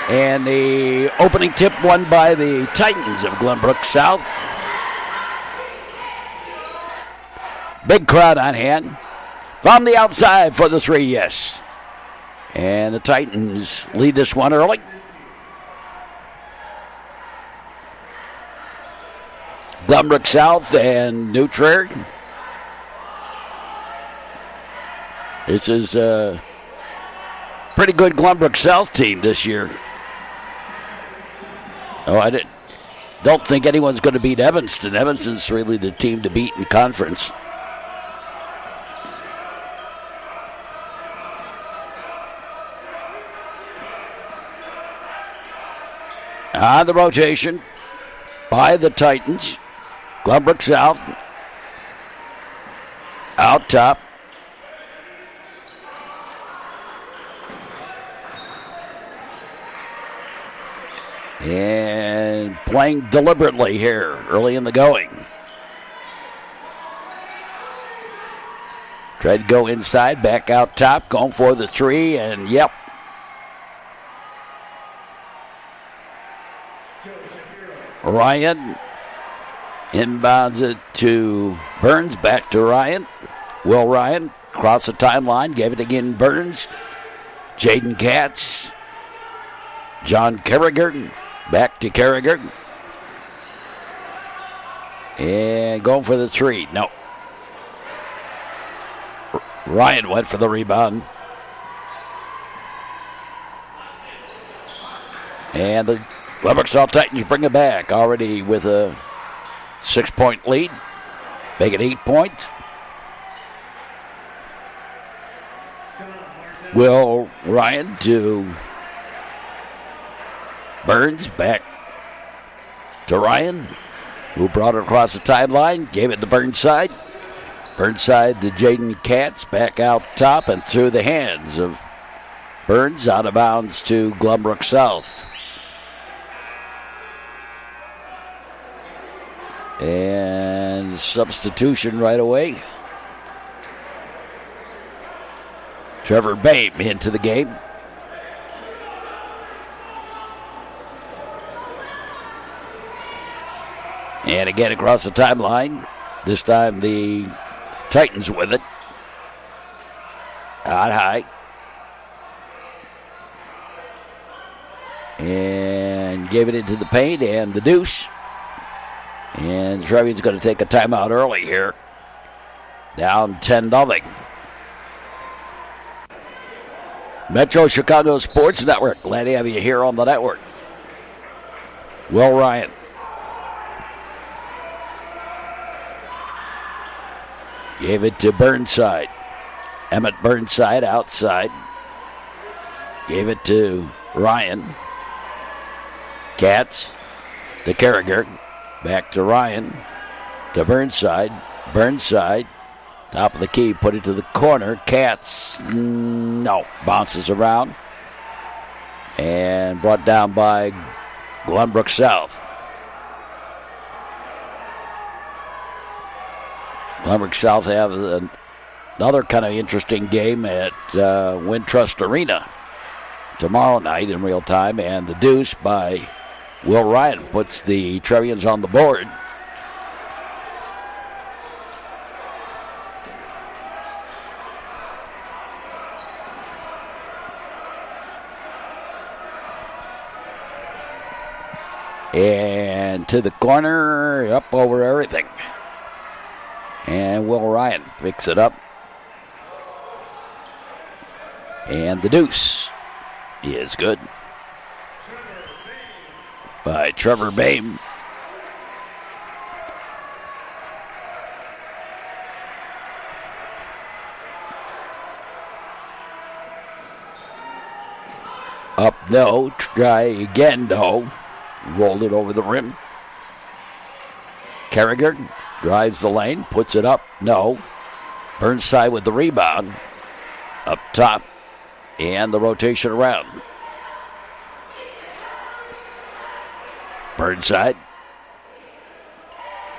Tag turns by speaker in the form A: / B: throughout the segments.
A: And the opening tip won by the Titans of Glenbrook South. Big crowd on hand. From the outside for the three, yes. And the Titans lead this one early. Glenbrook South and New Trier. This is a pretty good Glenbrook South team this year. Oh, don't think anyone's going to beat Evanston. Evanston's really the team to beat in conference. On the rotation by the Titans. Glenbrook South out top. And playing deliberately here early in the going. Tried to go inside, back out top, going for the three, and yep. Ryan inbounds it to Burns, back to Ryan. Will Ryan across the timeline, gave it again Burns. Jaden Katz. John Carriger, back to Carriger. And going for the three. No. Ryan went for the rebound. And the Glenbrook South Titans bring it back, already with a 6-point lead. Make it 8 points. Will Ryan to Burns, back to Ryan, who brought it across the timeline, gave it to Burnside. Burnside to Jaden Katz, back out top and through the hands of Burns, out of bounds to Glenbrook South. And substitution right away. Trevor Babe into the game. And again across the timeline. This time the Titans with it. Out high. And gave it into the paint and the deuce. And the Trevians going to take a timeout early here. Down 10-0. Metro Chicago Sports Network. Glad to have you here on the network. Will Ryan. Gave it to Burnside. Emmett Burnside outside. Gave it to Ryan. Katz to Carriger. Back to Ryan. To Burnside. Burnside. Top of the key. Put it to the corner. Katz. No. Bounces around. And brought down by Glenbrook South. Glenbrook South have another kind of interesting game at Wintrust Arena tomorrow night in real time. And the deuce by Will Ryan puts the Trevians on the board. And to the corner, up over everything. And Will Ryan picks it up. And the deuce is good by Trevor Babe. Up, no. Try again, no. Rolled it over the rim. Carriger drives the lane, puts it up, no. Burnside with the rebound. Up top. And the rotation around. Burnside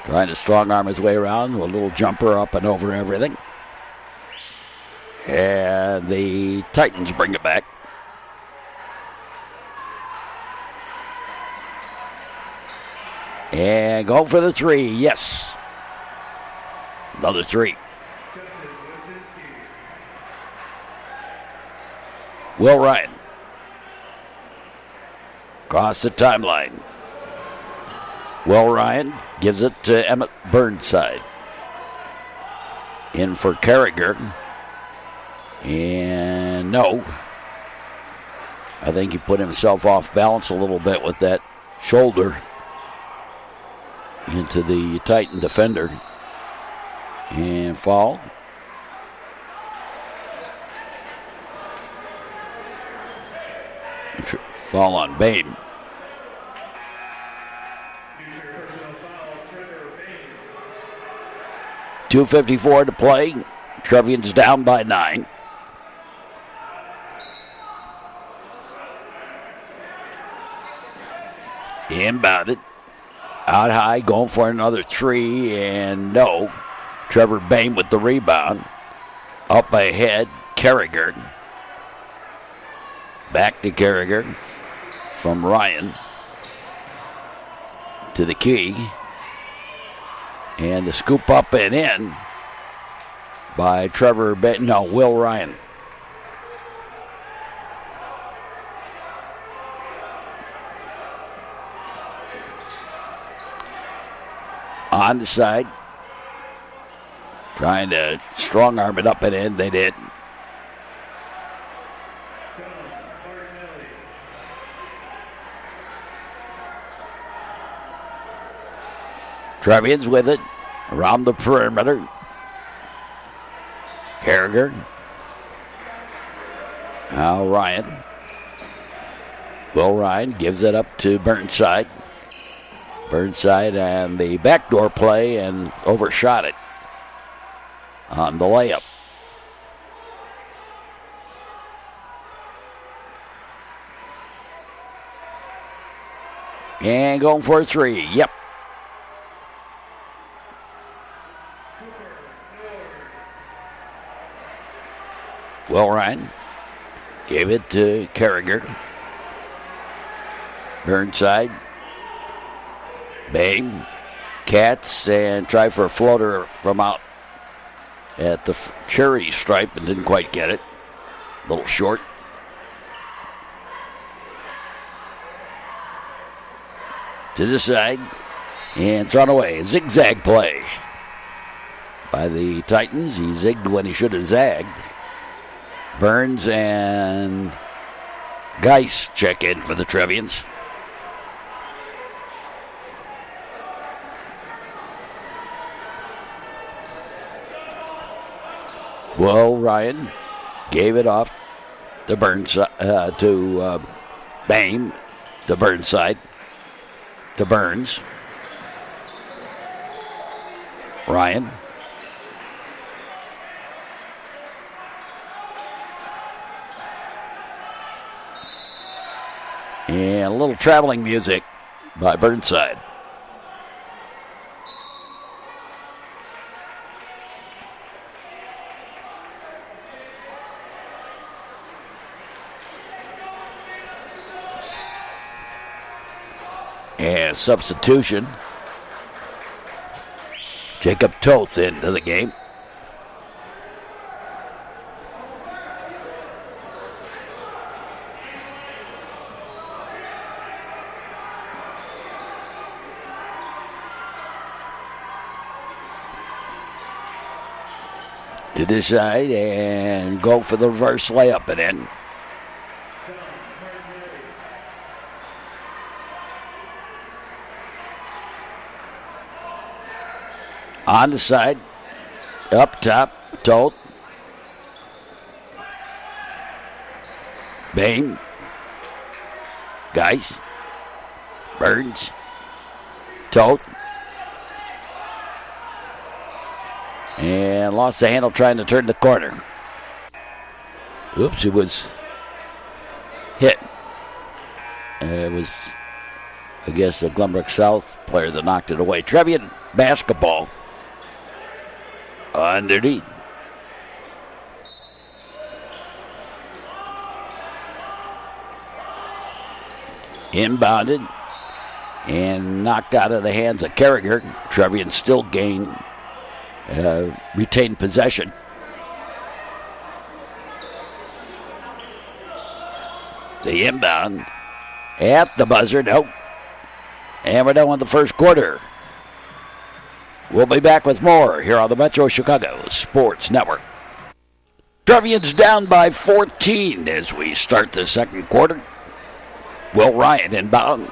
A: trying to strong arm his way around with a little jumper up and over everything. And the Titans bring it back. And go for the three. Yes. Another three. Will Ryan. Across the timeline. Will Ryan gives it to Emmett Burnside. In for Carragher. And no. I think he put himself off balance a little bit with that shoulder into the Titan defender. And foul. Foul on Bain. .254 to play. Trevians down by 9. Inbounded. Out high, going for another three, and no. Trevor Bain with the rebound. Up ahead, Carragher. Back to Carragher. From Ryan. To the key. And the scoop up and in by Trevor Bain. No, Will Ryan. On the side. Trying to strong arm it up and in. They did. Trevians with it. Around the perimeter. Carragher. Now Ryan. Will Ryan gives it up to Burnside. Burnside and the backdoor play and overshot it on the layup. And going for a three. Yep. Will Ryan gave it to Carragher. Burnside. Bain. Katz and tried for a floater from out at the cherry stripe and didn't quite get it. A little short. To the side and thrown away. Zigzag play by the Titans. He zigged when he should have zagged. Burns and Geis check in for the Trevians. Well, Ryan gave it off to Burnside, to Bain, to Burnside, to Burns. Ryan. And a little traveling music by Burnside. And substitution. Jacob Toth into the game. To this side and go for the reverse layup and in. On the side, up top, Toth. Bain. Geis. Burns. Toth. And lost the handle trying to turn the corner. Oops, it was hit. It was, I guess, the Glenbrook South player that knocked it away. Trevian basketball. Underneath. Inbounded. and knocked out of the hands of Carriger. Trevians still retained possession. The inbound at the buzzer. Nope. And we're done with the first quarter. We'll be back with more here on the Metro Chicago Sports Network. Trevians down by 14 as we start the second quarter. Will Ryan inbound.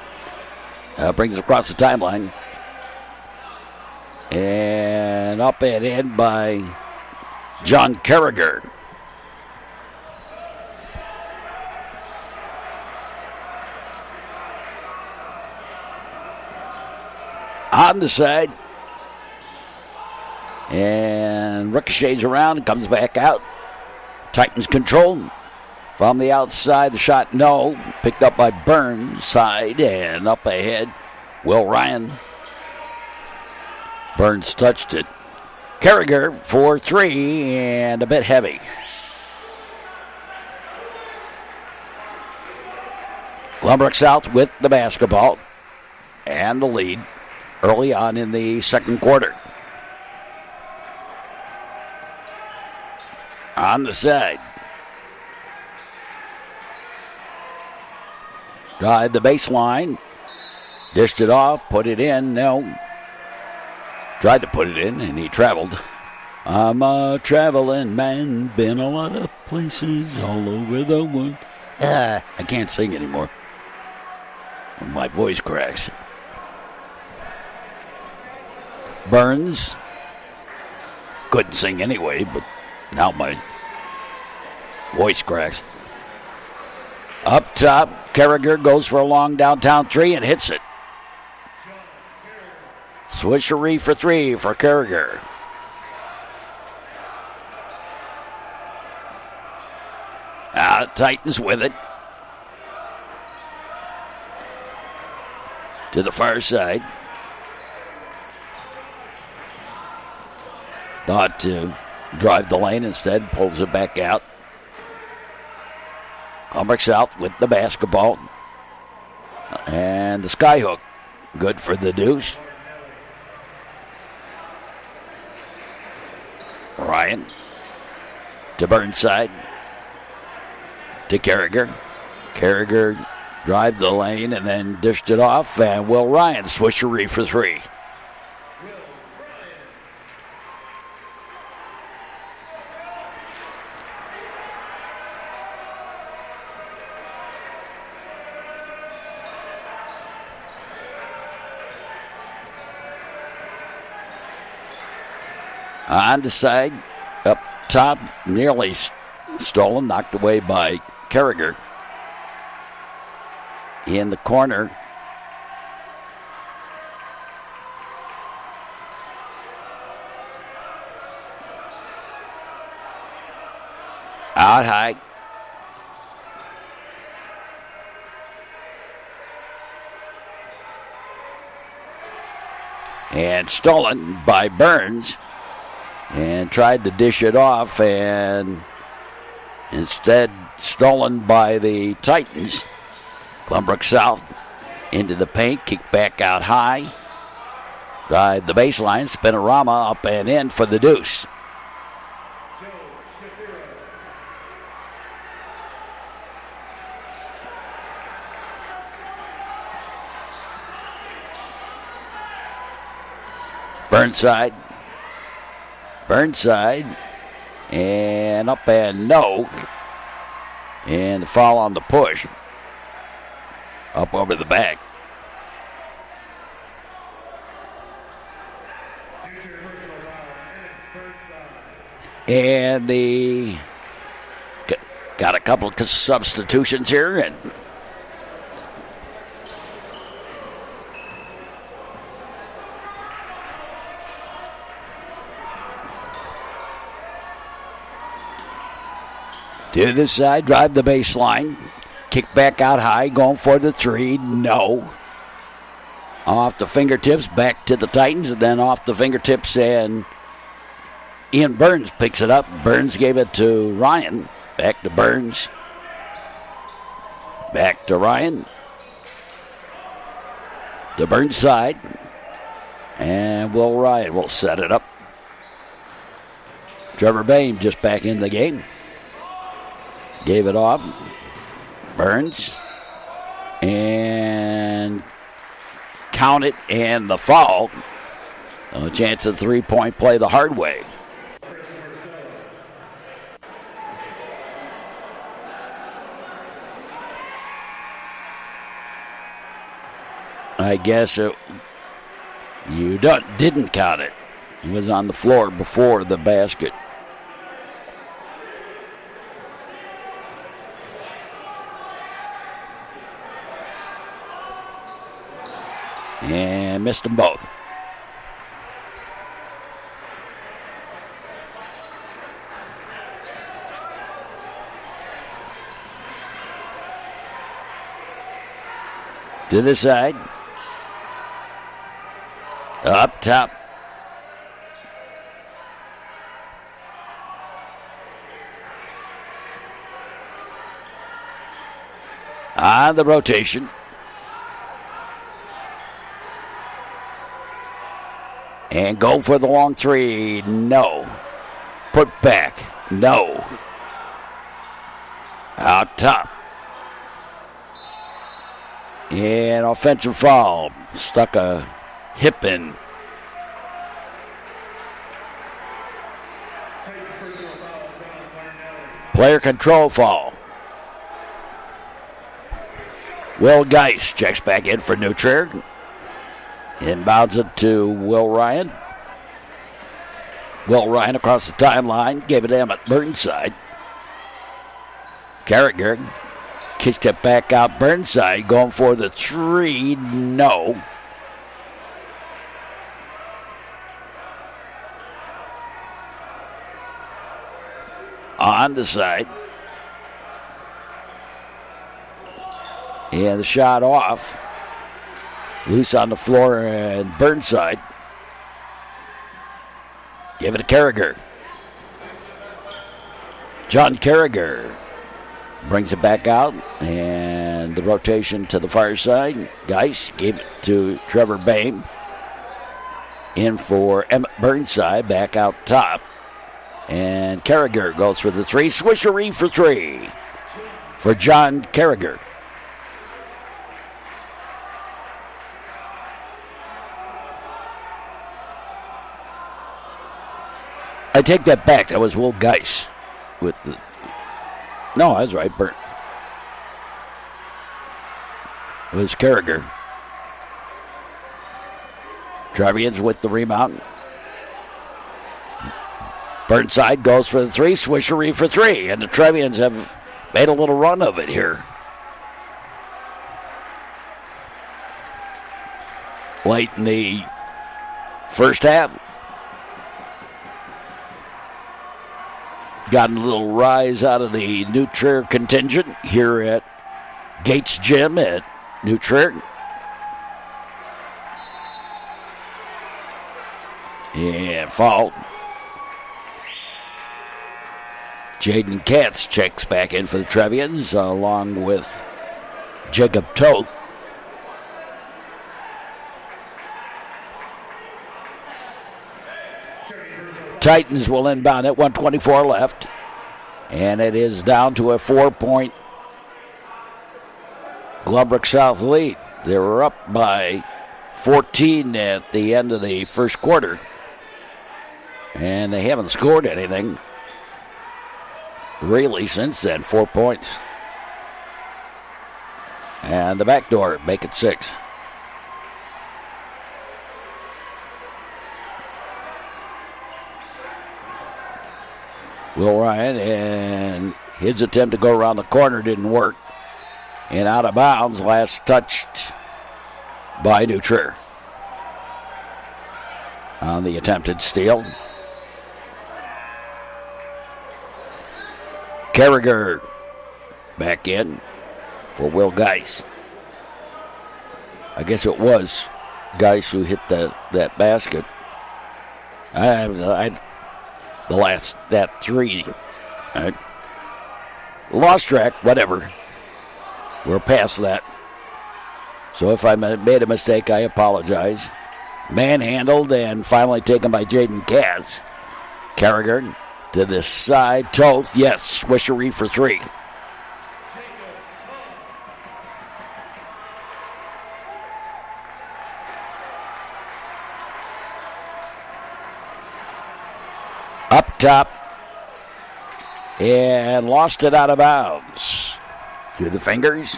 A: Brings it across the timeline. And up and in by John Carriger. On the side. And ricochets around and comes back out. Titans control from the outside. The shot, no. Picked up by Burnside and up ahead. Will Ryan. Burns touched it. Carriger for three and a bit heavy. Glenbrook South with the basketball and the lead early on in the second quarter. On the side. Tried the baseline. Dished it off. Put it in. No. Tried to put it in and he traveled. I'm a traveling man. Been a lot of places all over the world. I can't sing anymore. My voice cracks. Burns. Couldn't sing anyway, but now my voice cracks. Up top, Carriger goes for a long downtown three and hits it. Swishery for three for Carriger. Titans with it. To the far side. Thought to drive the lane, instead pulls it back out. Glenbrook South with the basketball. And the skyhook. Good for the deuce. Ryan. To Burnside. To Carriger. Carriger drive the lane and then dished it off. And Will Ryan swishery for three. On the side, up top, nearly stolen, knocked away by Carriger. In the corner. Out high. And stolen by Burns. And tried to dish it off, and instead stolen by the Titans. Glenbrook South into the paint, kick back out high. Ride the baseline, spinorama up and in for the deuce. Burnside, and up and no. And the foul on the push. Up over the back. And the got a couple of substitutions here, and to the side, drive the baseline. Kick back out high, going for the three. No. Off the fingertips, back to the Titans, and then off the fingertips, and Ian Burns picks it up. Burns gave it to Ryan. Back to Burns. Back to Ryan. to Burnside. And Will Ryan will set it up. Trevor Bain just back in the game. Gave it off. Burns. And count it, and the foul. A chance of 3-point play the hard way. I guess you didn't count it. He was on the floor before the basket. And missed them both. To the side. Up top. On the rotation. And go for the long three. No. Put back. No. Out top. And offensive foul. Stuck a hip in. Player control foul. Will Geis checks back in for New Trier. Inbounds it to Will Ryan. Will Ryan across the timeline. Gave it to Emmett Burnside. Carragher kicked it back out. Burnside going for the three. No. On the side. And the shot off. Loose on the floor, and Burnside. Give it to Carragher. John Carragher brings it back out, and the rotation to the far side. Geis gave it to Trevor Bain. In for Emmett Burnside, back out top. And Carragher goes for the three. Swishery for three for John Carragher. I take that back. That was Will Geis with the. No, I was right. It was Carragher. Trevians with the rebound. Burnside goes for the three. Swishery for three. And the Trevians have made a little run of it here. Late in the first half. Gotten a little rise out of the New Trier contingent here at Gates Gym at New Trier. And foul. Jaden Katz checks back in for the Trevians along with Jacob Toth. Titans will inbound it, 1:24 left. And it is down to a 4-point Glenbrook South lead. They were up by 14 at the end of the first quarter. And they haven't scored anything really since then, 4 points. And the back door, make it 6. Will Ryan, and his attempt to go around the corner didn't work. And out of bounds, last touched by New Trier on the attempted steal. Carragher back in for Will Geis. I guess it was Geis who hit that basket. That three. Right. Lost track, whatever. We're past that. So if I made a mistake, I apologize. Manhandled and finally taken by Jaden Katz. Carragher to the side. Toth, yes, swishery for 3. Up top. And lost it out of bounds. Through the fingers.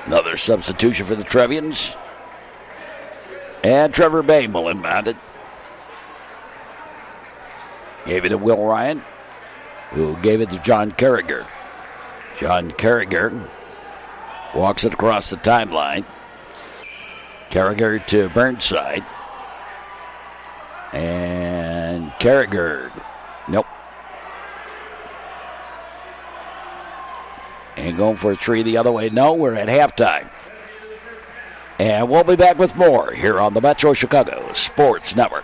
A: Another substitution for the Trevians. And Trevor Bain will inbound it. Gave it to Will Ryan, who gave it to John Carragher. John Carragher walks it across the timeline. Carragher to Burnside. And Carragher, nope. And going for a 3 the other way. No, we're at halftime. And we'll be back with more here on the Metro Chicago Sports Network.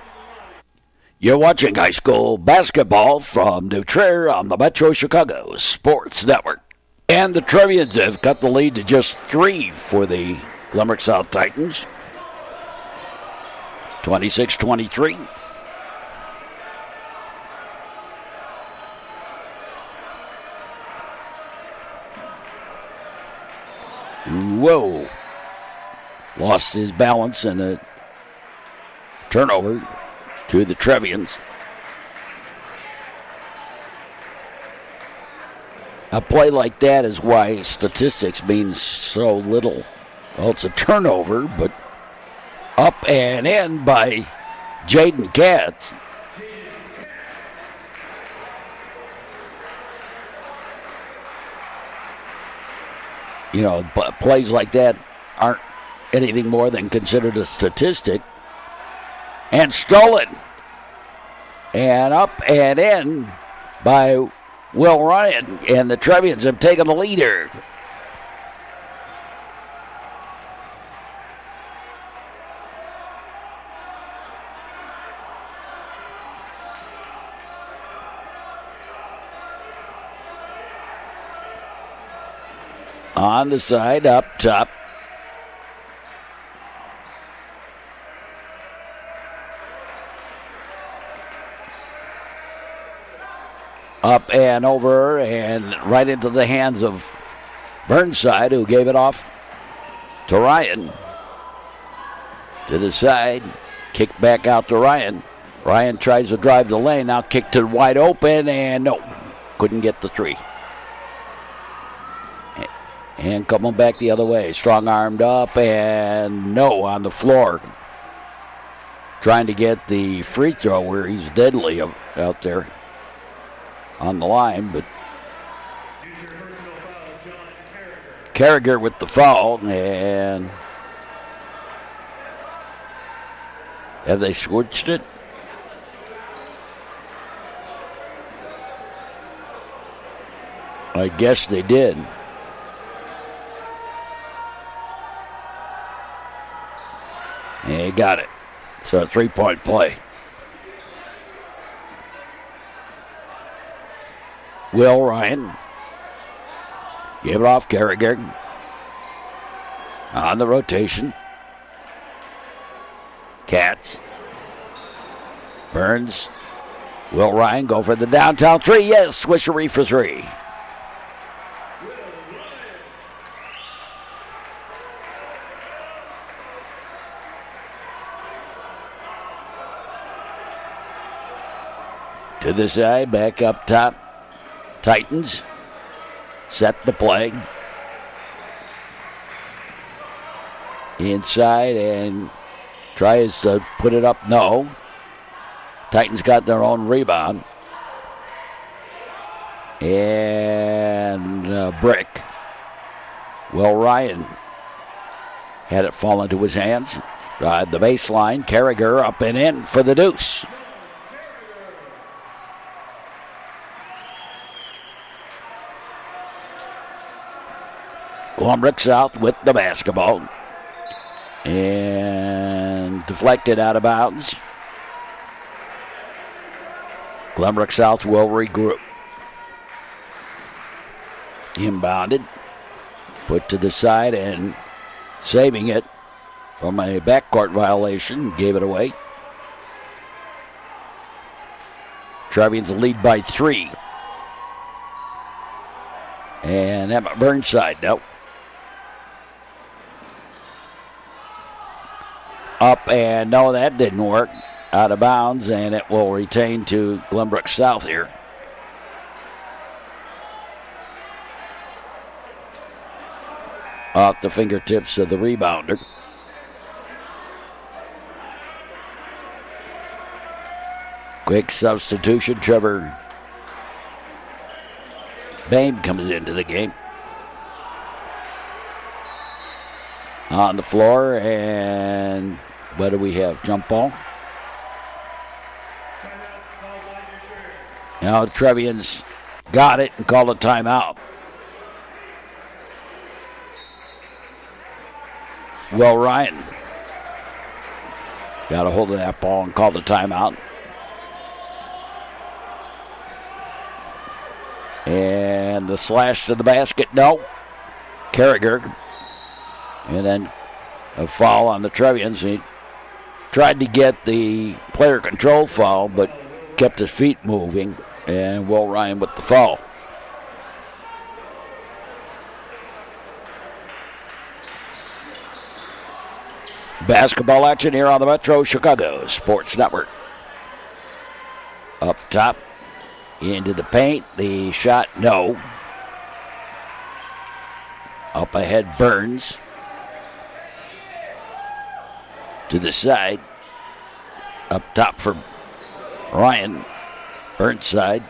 A: You're watching high school basketball from New Trier on the Metro Chicago Sports Network. And the Trevians have cut the lead to just 3 for the Glenbrook South Titans. 26-23. Whoa. Lost his balance and a turnover to the Trevians. A play like that is why statistics mean so little. Well, it's a turnover, but up and in by Jaden Katz. You know, plays like that aren't anything more than considered a statistic. And stolen. And up and in by Will Ryan. And the Trevians have taken the lead here. On the side, up top. Up and over and right into the hands of Burnside, who gave it off to Ryan. To the side, kick back out to Ryan. Ryan tries to drive the lane, now kicked it wide open, and no, couldn't get the 3. And coming back the other way. Strong armed up and no on the floor. Trying to get the free throw where he's deadly out there on the line. But Carragher with the foul. And have they switched it? I guess they did. And he got it. So a 3-point play. Will Ryan. Gave it off Carragher. On the rotation. Katz. Burns. Will Ryan go for the downtown 3. Yes, swishery for 3. To the side, back up top. Titans set the play. Inside and tries to put it up. No. Titans got their own rebound. And a brick. Will Ryan had it fall into his hands. The baseline. Carragher up and in for the deuce. Glenbrook South with the basketball. And deflected out of bounds. Glenbrook South will regroup. Inbounded. Put to the side and saving it from a backcourt violation. Gave it away. Trevians lead by 3. And Emma Burnside, nope. Up and no, that didn't work. Out of bounds, and it will retain to Glenbrook South here. Off the fingertips of the rebounder. Quick substitution. Trevor Bain comes into the game. On the floor, and what do we have? Jump ball. Now Trevians got it and called a timeout. Will Ryan got a hold of that ball and called a timeout. And the slash to the basket, no. Carragher. And then a foul on the Trevians. He tried to get the player control foul, but kept his feet moving. And Will Ryan with the foul. Basketball action here on the Metro Chicago Sports Network. Up top, into the paint. The shot, no. Up ahead, Burns. To the side. Up top for Ryan. Burnside.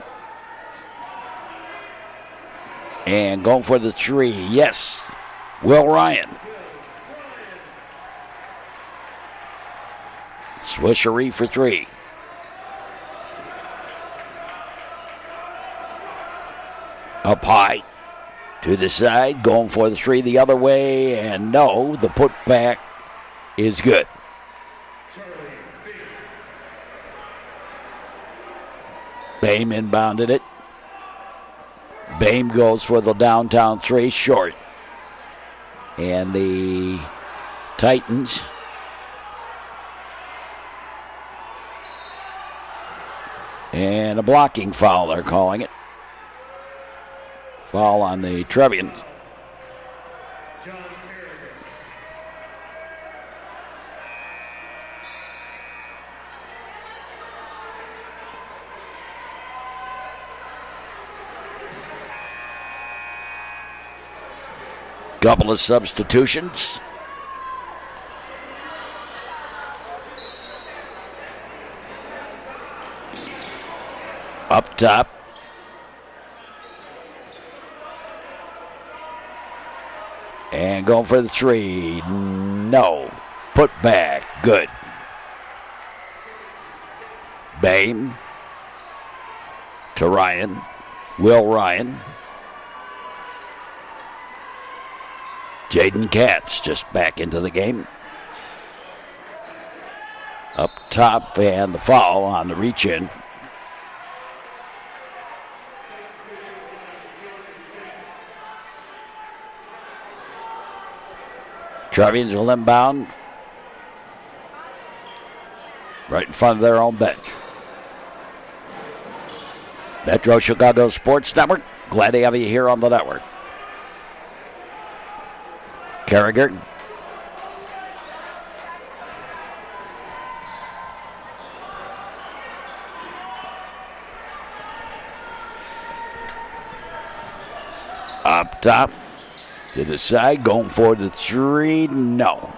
A: And going for the 3. Yes. Will Ryan. Swishery for 3. Up high. To the side. Going for the 3 the other way. And no. The putback is good. Bame inbounded it. Bame goes for the downtown 3, short. And the Titans and a blocking foul, they're calling it. Foul on the Trevians. Couple of substitutions. Up top. And going for the 3. No. Put back. Good. Bame. To Ryan. Will Ryan. Jaden Katz just back into the game. Up top, and the foul on the reach-in. Trevians will inbound right in front of their own bench. Metro Chicago Sports Network. Glad to have you here on the network. Carragher. Up top. To the side. Going for the 3. No.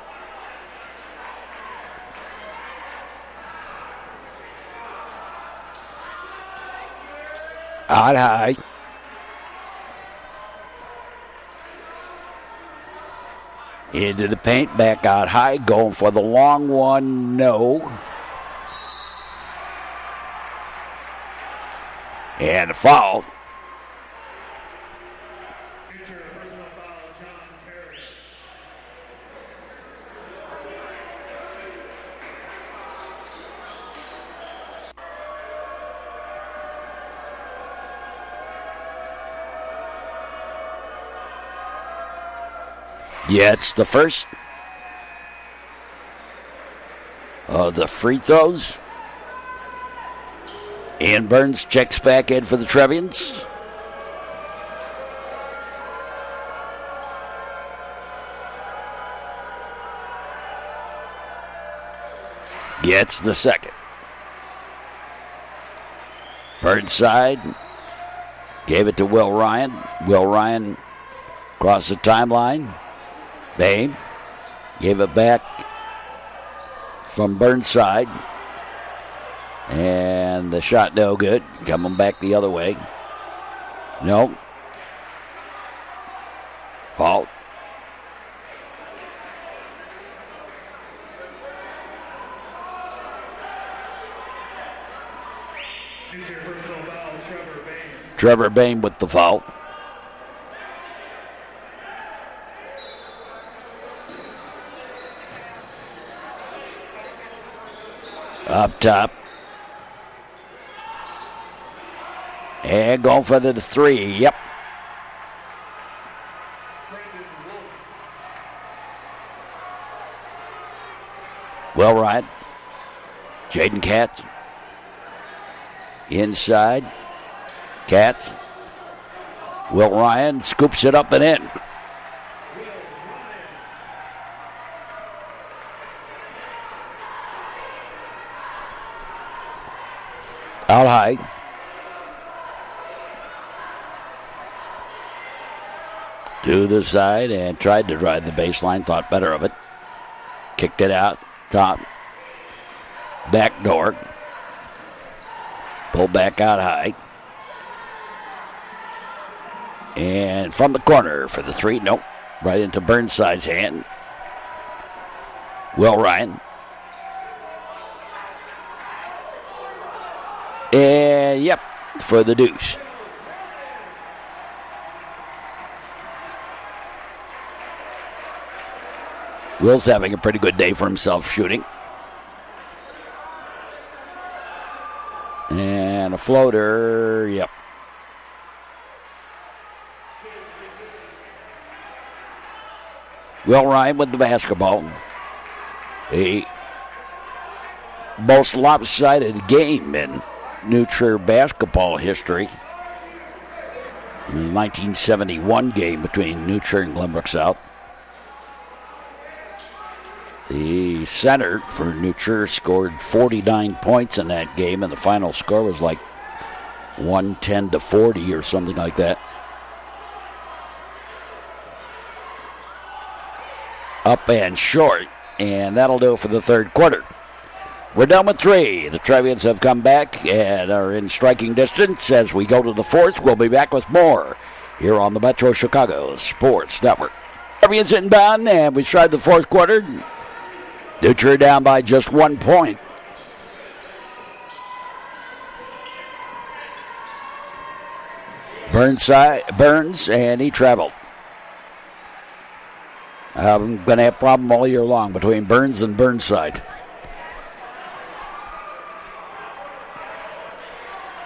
A: Out high. Into the paint, back out high, going for the long one, no. And a foul. Gets the first of the free throws. Ian Burns checks back in for the Trevians. Gets the second. Burnside gave it to Will Ryan. Will Ryan across the timeline. Babe gave it back from Burnside. And the shot no good. Coming back the other way. Nope. Fault. Trevor Bain with the foul. Up top. And going for the three. Yep. Well, right. Jaden Katz. Inside. Katz. Will Ryan scoops it up and in. Out high. To the side and tried to drive the baseline. Thought better of it. Kicked it out. Top. Back door. Pulled back out high. And from the corner for the three. Nope. Right into Burnside's hand. Will Ryan. And, yep, for the deuce. Will's having a pretty good day for himself shooting. And a floater, yep. Will Ryan with the basketball. The most lopsided game in New Trier basketball history. The 1971 game between New Trier and Glenbrook South. The center for New Trier scored 49 points in that game, and the final score was like 110-40 or something like that. Up and short, and that'll do it for the third quarter. We're done with three. The Trevians have come back and are in striking distance. As we go to the fourth, we'll be back with more here on the Metro Chicago Sports Network. Trevians inbound, and we tried the fourth quarter. New Trier down by just 1 point. Burns, and he traveled. I'm going to have a problem all year long between Burns and Burnside.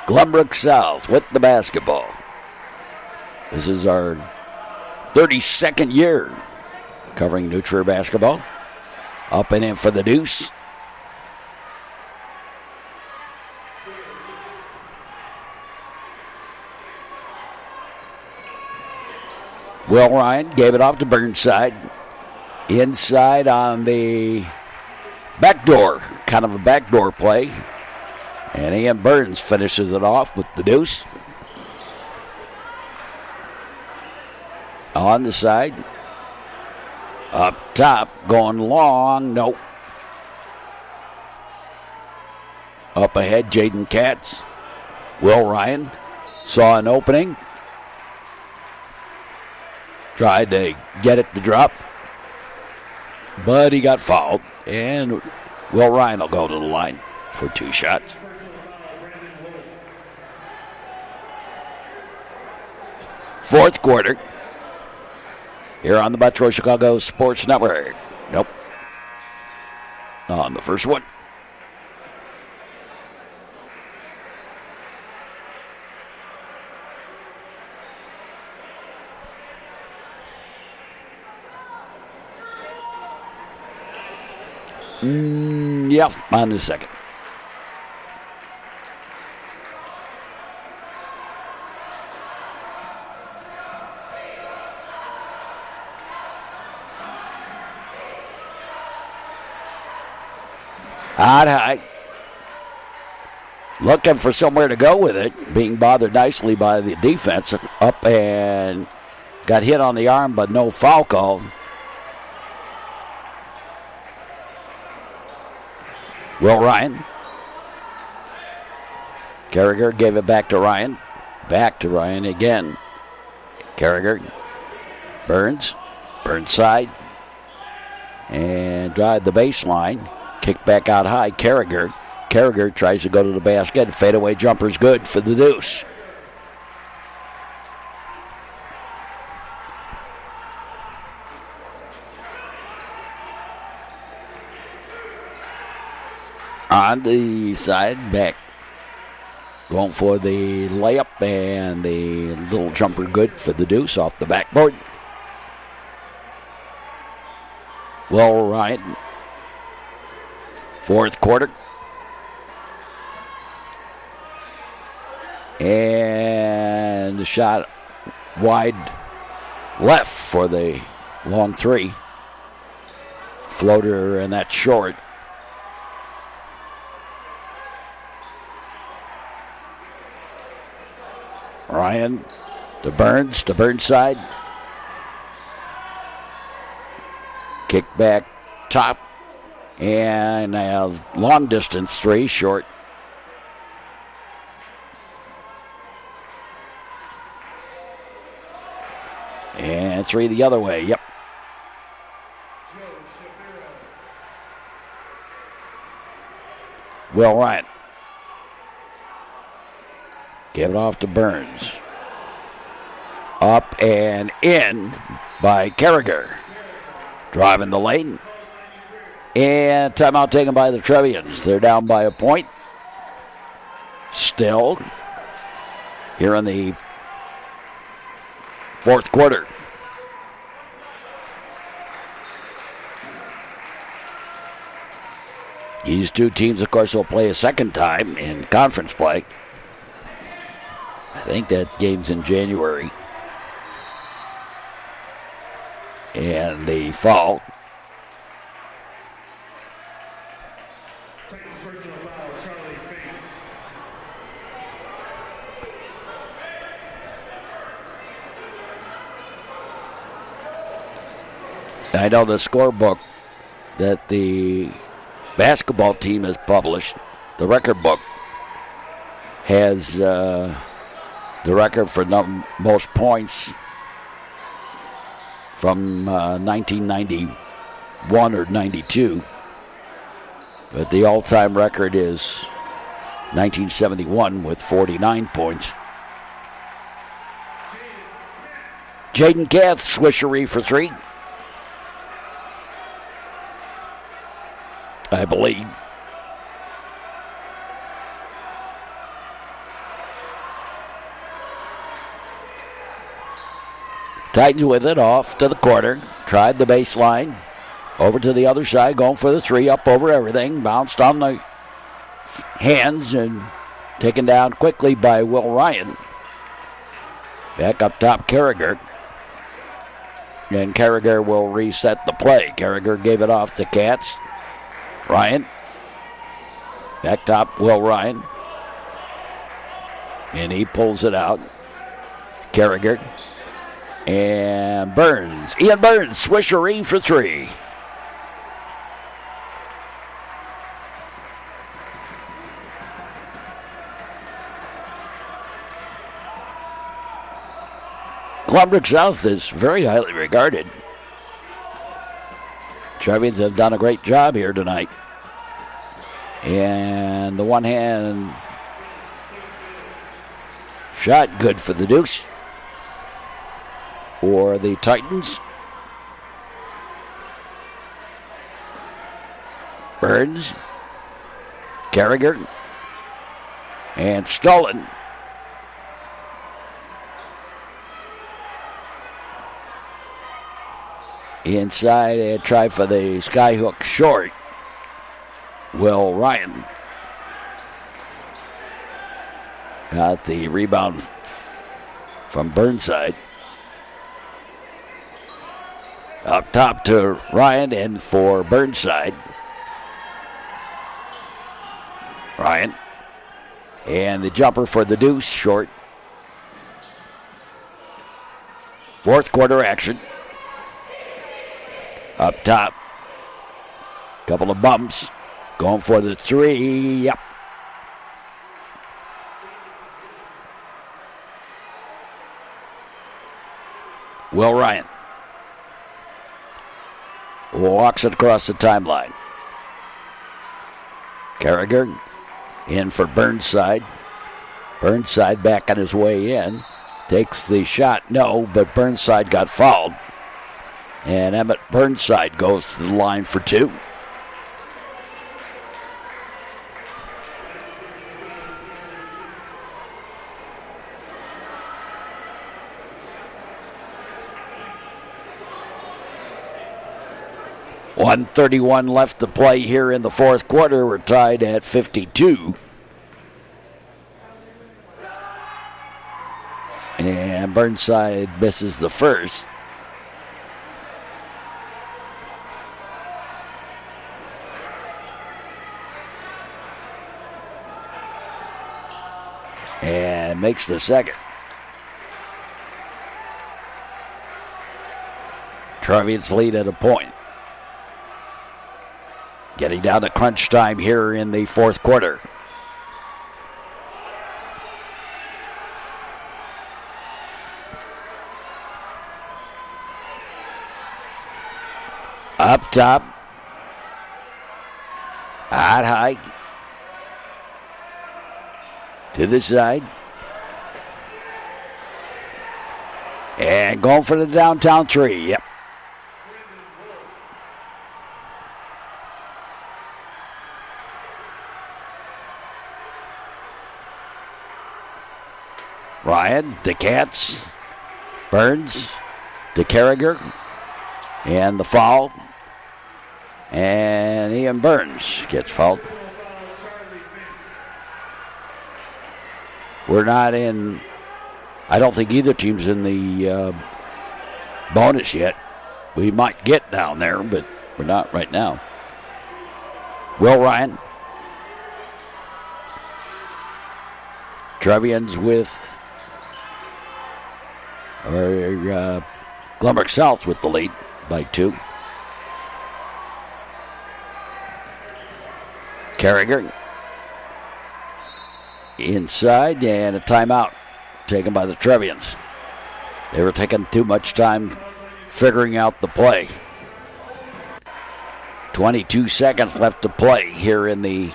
A: Glenbrook South with the basketball. This is our 32nd year covering New Trier basketball. Up and in for the deuce. Will Ryan gave it off to Burnside. Inside on the backdoor, kind of a backdoor play. And Ian Burns finishes it off with the deuce. On the side. Up top, going long. Nope. Up ahead, Jaden Katz. Will Ryan saw an opening. Tried to get it to drop. But he got fouled. And Will Ryan will go to the line for 2 shots. Fourth quarter. Here on the Metro Chicago Sports Network. Nope. On the first one. Yep, on the second. Odd high. Looking for somewhere to go with it. Being bothered nicely by the defense. Up and got hit on the arm, but no foul call. Will Ryan. Carragher gave it back to Ryan. Back to Ryan again. Carragher. Burns. Burns side. And drive the baseline. Kick back out high. Carragher. Carragher tries to go to the basket. Fadeaway jumper's good for the deuce. On the side, back. Going for the layup and the little jumper good for the deuce off the backboard. Will Ryan. Fourth quarter. And the shot wide left for the long three. Floater, and that's short. Ryan to Burns side. Kick back top. And a long distance three, short. And three the other way, yep. Will Ryan. Give it off to Burns. Up and in by Carragher. Driving the lane. And timeout taken by the Trevians. They're down by a point. Still here in the fourth quarter. These two teams, of course, will play a second time in conference play. I think that game's in January. And the fall. I know the scorebook that the basketball team has published, the record book, has the record for most points from 1991 or 92. But the all-time record is 1971 with 49 points. Jaden Katz, swishery for three. I believe. Titans with it, off to the corner. Tried the baseline. Over to the other side, going for the three, up over everything. Bounced on the hands and taken down quickly by Will Ryan. Back up top, Carragher. And Carragher will reset the play. Carragher gave it off to Katz. Ryan. Back top, Will Ryan. And he pulls it out. Carragher. And Burns. Ian Burns, swishery for three. Glenbrook South is very highly regarded. Trevians have done a great job here tonight. And the one hand shot good for the Dukes. For the Titans. Burns. Carragher. And stolen. Inside, a try for the skyhook short. Will Ryan got the rebound from Burnside. Up top to Ryan and for Burnside. Ryan. And the jumper for the deuce, short. Fourth quarter action. Up top. Couple of bumps. Going for the three. Yep. Will Ryan walks it across the timeline. Carragher in for Burnside. Burnside back on his way in. Takes the shot. No, but Burnside got fouled. And Emmett Burnside goes to the line for two. .131 left to play here in the fourth quarter. We're tied at 52. And Burnside misses the first. And makes the second. Trevians lead at a point. Getting down to crunch time here in the fourth quarter. Up top. Hot high. To the side. And going for the downtown three. Yep. Ryan, the Cats, Burns, to Carragher, and the foul. And Ian Burns gets fouled. We're not in, I don't think either team's in the bonus yet. We might get down there, but we're not right now. Will Ryan. Trevians with Glenbrook South with the lead by 2. Carragher inside and a timeout taken by the Trevians. They were taking too much time figuring out the play. 22 seconds left to play here in the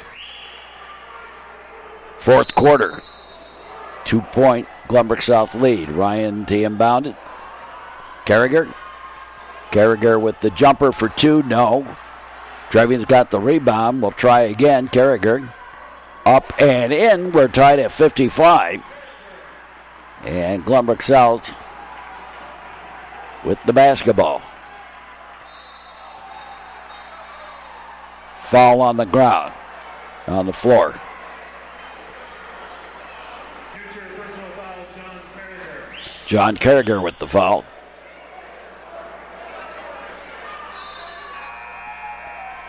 A: fourth quarter. 2-point Glenbrook South lead. Ryan to inbound it. Carragher. Carragher with the jumper for 2. No. Trevians got the rebound. We'll try again. Carragher up and in. We're tied at 55. And Glenbrook South with the basketball. Foul on the ground, on the floor. John Carragher with the foul.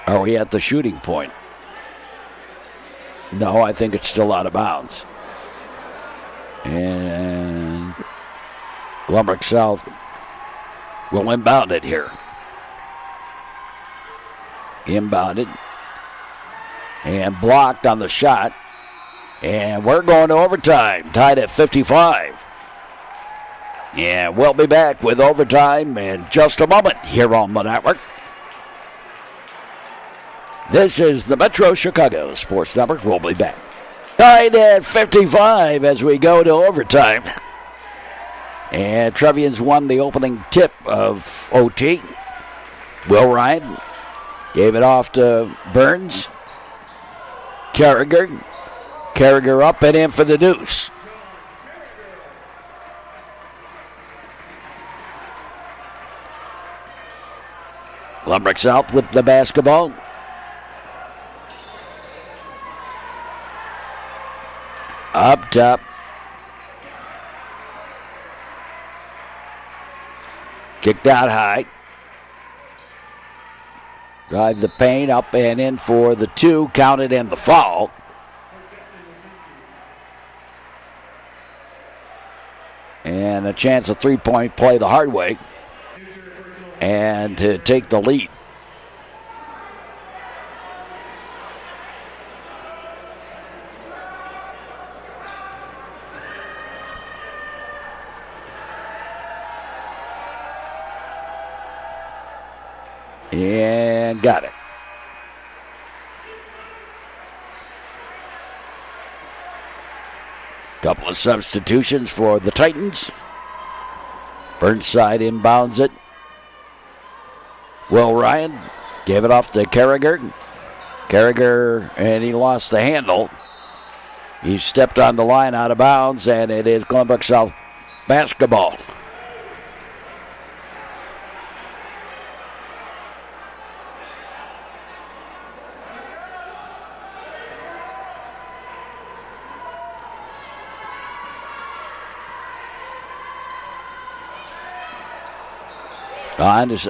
A: Are we at the shooting point? No, I think it's still out of bounds. And Glenbrook South will inbound it here. Inbounded. And blocked on the shot. And we're going to overtime, tied at 55. And we'll be back with overtime in just a moment here on the network. This is the Metro Chicago Sports Network. We'll be back. Tied at 55 as we go to overtime. And Trevians won the opening tip of OT. Will Ryan gave it off to Burns. Carragher. Carragher up and in for the deuce. Glenbrook South with the basketball. Up top. Kicked out high. Drive the paint up and in for the 2. Counted in the foul. And a chance of 3-point play the hard way. And to take the lead. And got it. Couple of substitutions for the Titans. Burnside inbounds it. Will Ryan gave it off to Carragher. Carragher, and he lost the handle. He stepped on the line out of bounds, and it is Glenbrook South basketball.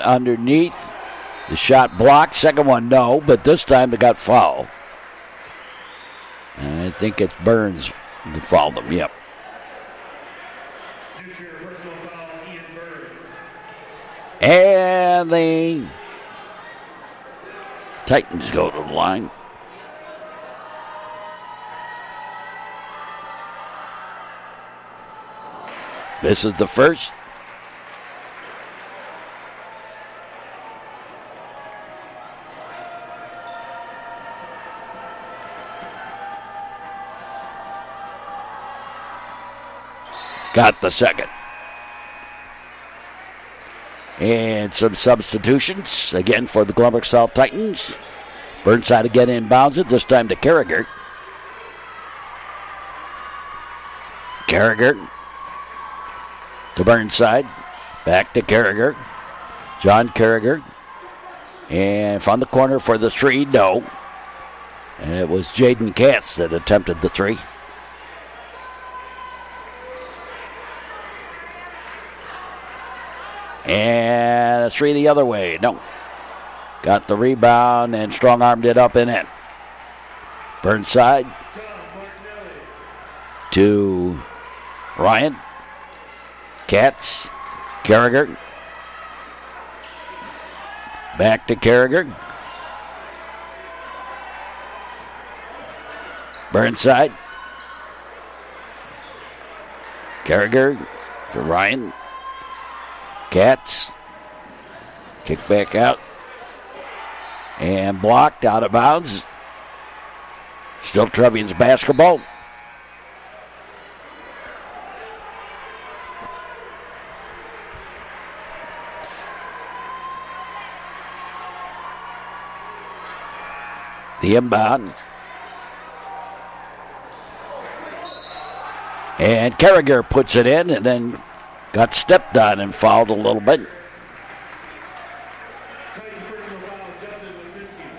A: Underneath, the shot blocked. Second one, no, but this time it got fouled. I think it's Burns who fouled him, yep. And the Titans go to the line. This is the first. Got the second. And some substitutions again for the Glenbrook South Titans. Burnside again inbounds it, this time to Carragher. Carragher to Burnside. Back to Carragher. John Carragher. And from the corner for the 3, no. And it was Jaden Katz that attempted the 3. And a 3 the other way. No. Got the rebound and strong-armed it up and in. Burnside to Ryan. Katz. Carragher. Back to Carragher. Burnside. Carragher to Ryan. Katz. Kick back out. And blocked out of bounds. Still Trevians basketball. The inbound. And Carragher puts it in and then got stepped on and fouled a little bit.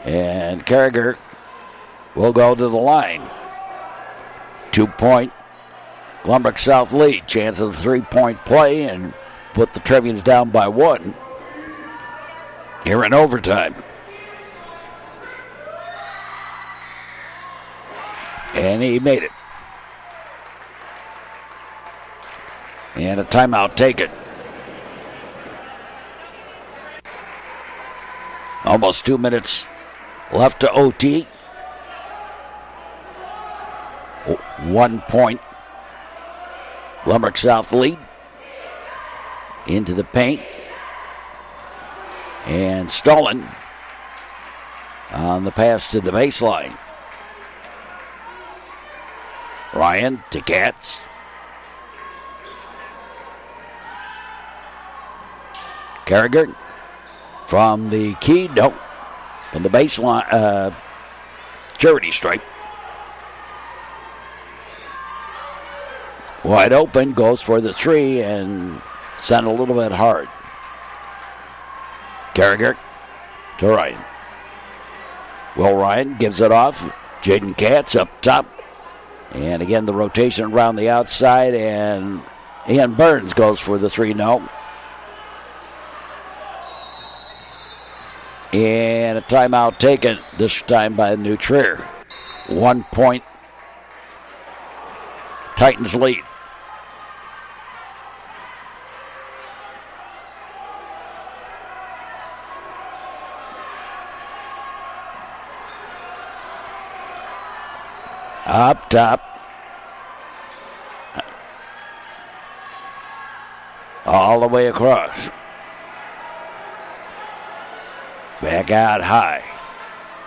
A: And Carragher will go to the line. 2-point Glenbrook South lead. Chance of the 3-point play and put the Trevians down by 1 here in overtime. And he made it. And a timeout taken. Almost 2 minutes left to OT. 1 point. Glenbrook South lead. Into the paint. And stolen on the pass to the baseline. Ryan to Katz. Carragher from the key, no, from the baseline, charity stripe. Wide open, goes for the 3 and sent a little bit hard. Carragher to Ryan. Will Ryan gives it off. Jaden Katz up top. And again, the rotation around the outside, and Ian Burns goes for the 3-0. And a timeout taken, this time by New Trier. 1 point Titans lead. Up top. All the way across. Back out high.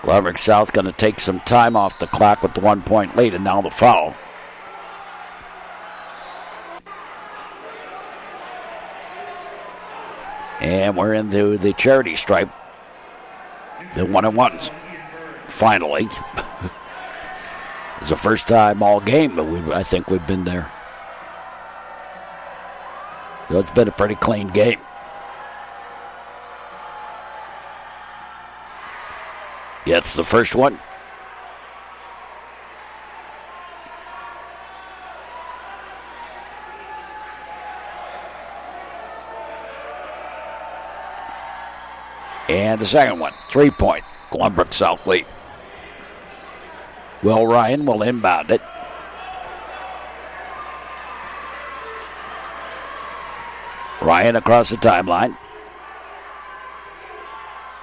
A: Glenbrook South going to take some time off the clock with the 1 point lead, and now the foul. And we're into the charity stripe. The 1-on-1s. Finally. It's the first time all game, but I think we've been there. So it's been a pretty clean game. Gets the first one. And the second one, 3 point. Glenbrook South lead. Will Ryan will inbound it. Ryan across the timeline.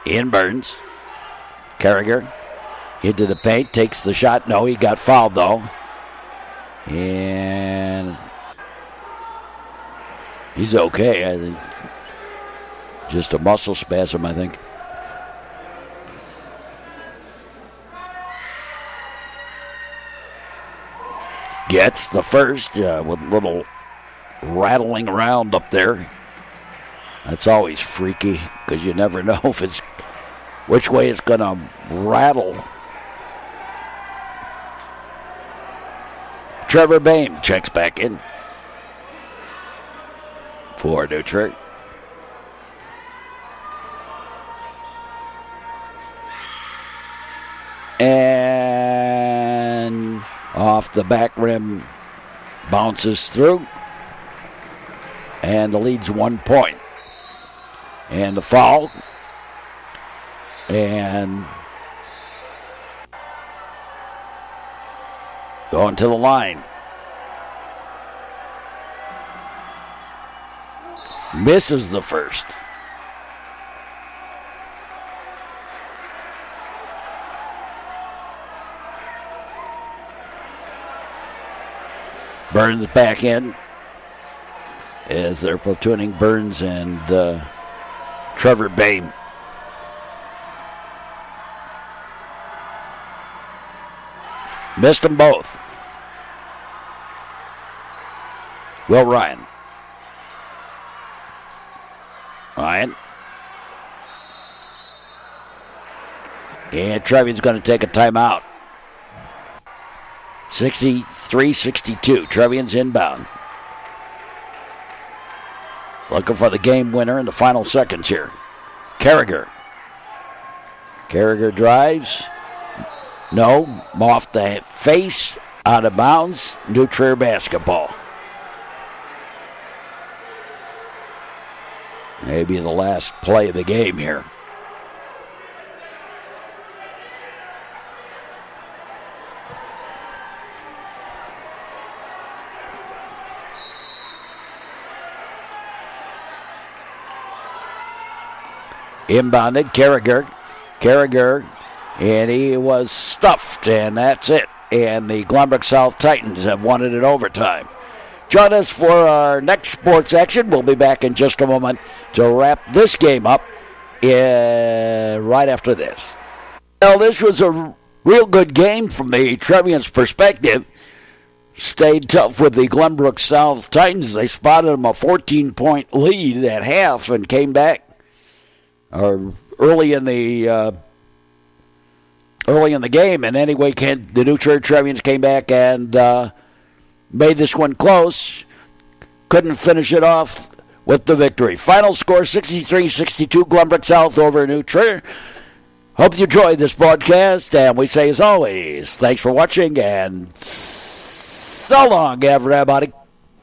A: In Burns. Carragher into the paint, takes the shot. No, he got fouled though. And he's okay, I think. Just a muscle spasm, I think. Gets the first with a little rattling around up there. That's always freaky because you never know if it's which way it's going to rattle. Trevor Bain checks back in for New Trier. And off the back rim, bounces through. And the lead's 1 point. And the foul. And going to the line. Misses the first. Burns back in as they're platooning Burns and Trevor Bain. Missed them both. Will Ryan. Ryan. And Trevian's going to take a timeout. 63-62. Trevian's inbound. Looking for the game winner in the final seconds here. Carragher. Carragher drives. No. Off the face. Out of bounds. New Trier basketball. Maybe the last play of the game here. Inbounded, Carragher. Carragher, and he was stuffed, and that's it. And the Glenbrook South Titans have won it in overtime. Join us for our next sports action. We'll be back in just a moment to wrap this game up right after this. Well, this was a real good game from the Trevians' perspective. Stayed tough with the Glenbrook South Titans. They spotted them a 14-point lead at half and came back early in the game. And anyway, the New Trier Trevians came back and made this one close. Couldn't finish it off with the victory. Final score 63-62, Glenbrook South over New Trier. Hope you enjoyed this broadcast, and we say as always, thanks for watching and So long, everybody.